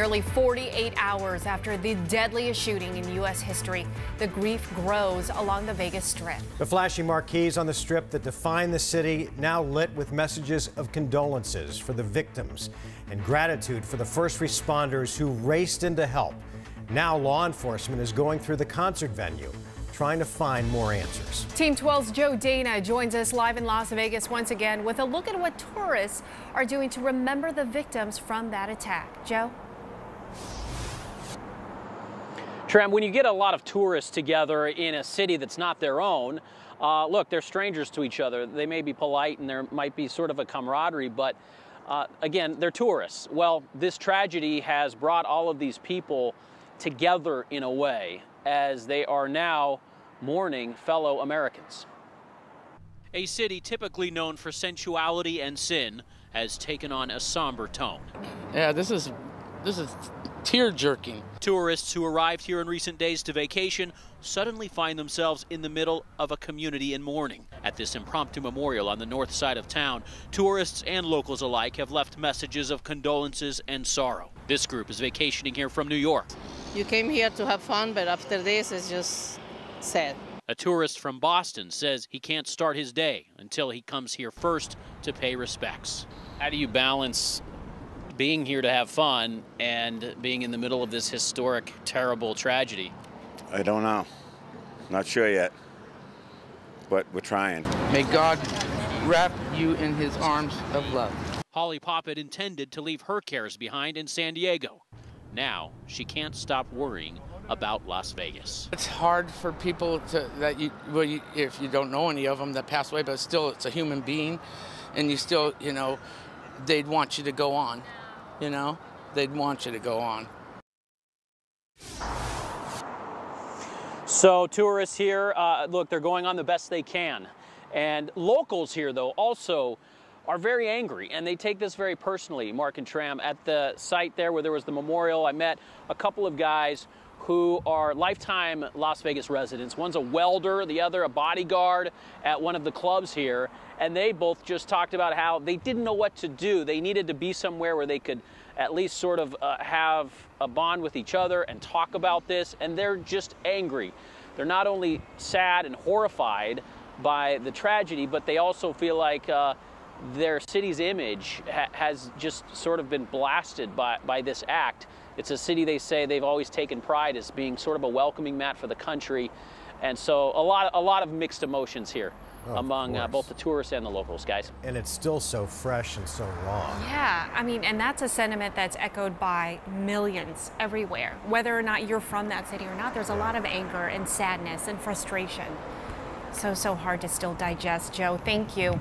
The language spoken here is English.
Nearly 48 hours after the deadliest shooting in U.S. history, the grief grows along the Vegas Strip. The flashing marquees on the Strip that define the city now lit with messages of condolences for the victims and gratitude for the first responders who raced in to help. Now law enforcement is going through the concert venue, trying to find more answers. Team 12's Joe Dana joins us live in Las Vegas once again with a look at what tourists are doing to remember the victims from that attack. Joe? Tram, when you get a lot of tourists together in a city that's not their own, look, they're strangers to each other. They may be polite and there might be sort of a camaraderie, but again, they're tourists. Well, this tragedy has brought all of these people together in a way as they are now mourning fellow Americans. A city typically known for sensuality and sin has taken on a somber tone. Yeah, this is tear-jerking. Tourists who arrived here in recent days to vacation suddenly find themselves in the middle of a community in mourning. At this impromptu memorial on the north side of town, tourists and locals alike have left messages of condolences and sorrow. This group is vacationing here from New York. You came here to have fun, but after this, it's just sad. A tourist from Boston says he can't start his day until he comes here first to pay respects. How do you balance being here to have fun and being in the middle of this historic, terrible tragedy? I don't know. Not sure yet, but we're trying. May God wrap you in his arms of love. Holly Poppet intended to leave her cares behind in San Diego. Now she can't stop worrying about Las Vegas. It's hard for people if you don't know any of them that passed away, but still it's a human being, and you still, they'd want you to go on. They'd want you to go on. So tourists here, look, they're going on the best they can. And locals here, though, also are very angry, and they take this very personally. Mark and Tram, at the site there where there was the memorial, I met a couple of guys who are lifetime Las Vegas residents. One's a welder, the other a bodyguard at one of the clubs here, and they both just talked about how they didn't know what to do. They needed to be somewhere where they could at least sort of have a bond with each other and talk about this, and they're just angry. They're not only sad and horrified by the tragedy, but they also feel like their city's image has just sort of been blasted by this act. It's a city they say they've always taken pride as being sort of a welcoming mat for the country. And so a lot of mixed emotions here among both the tourists and the locals, guys. And it's still so fresh and so raw. Yeah, I mean, and that's a sentiment that's echoed by millions everywhere. Whether or not you're from that city or not, there's a lot of anger and sadness and frustration. So hard to still digest. Joe, thank you.